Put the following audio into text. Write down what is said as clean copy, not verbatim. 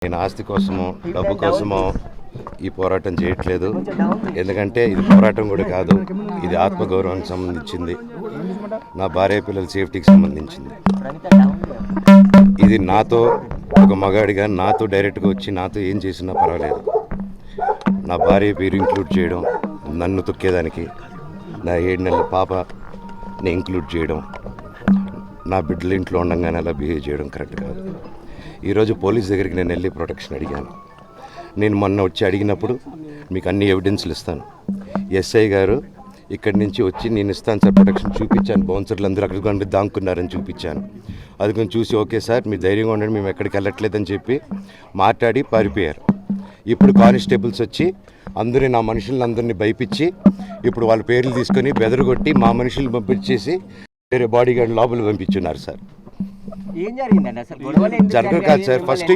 నేను ఆస్తి కోసమో డబ్బు కోసమో ఈ పోరాటం చేయట్లేదు. ఎందుకంటే ఇది పోరాటం కూడా కాదు, ఇది ఆత్మగౌరవానికి సంబంధించింది, నా భార్య పిల్లల సేఫ్టీకి సంబంధించింది. ఇది నాతో ఒక మగాడిగా నాతో డైరెక్ట్గా వచ్చి నాతో ఏం చేసినా పర్వాలేదు. నా భార్య పేరు ఇంక్లూడ్ చేయడం, నన్ను తొక్కేదానికి నా 7 నెలల పాపని ఇంక్లూడ్ చేయడం, నా బిడ్డల ఇంట్లో ఉండగానే అలా బిహేవ్ చేయడం కరెక్ట్ కాదు. ఈరోజు పోలీస్ దగ్గరికి నేను వెళ్ళి ప్రొటెక్షన్ అడిగాను. నేను మొన్న వచ్చి అడిగినప్పుడు మీకు అన్ని ఎవిడెన్స్లు ఇస్తాను, ఎస్ఐ గారు ఇక్కడి నుంచి వచ్చి నేను ఇస్తాను సార్ ప్రొటెక్షన్ చూపించాను, బౌన్సర్లు అందరూ అక్కడికి కొండ దాక్కున్నారని చూపించాను. అది కొంచెం చూసి ఓకే సార్ మీరు ధైర్యంగా ఉండండి, మేము ఎక్కడికి వెళ్ళట్లేదని చెప్పి మాట్లాడి పారిపోయారు. ఇప్పుడు కానిస్టేబుల్స్ వచ్చి అందరూ నా మనుషులందరినీ భయపించి ఇప్పుడు వాళ్ళ పేర్లు తీసుకొని బెదరగొట్టి మా మనుషులు పంపించేసి వేరే బాడీ గార్డ్ లోపల పంపించున్నారు సార్. ఏం జరిగిందండి అసలు? జరగదు కాదు సార్. ఫస్ట్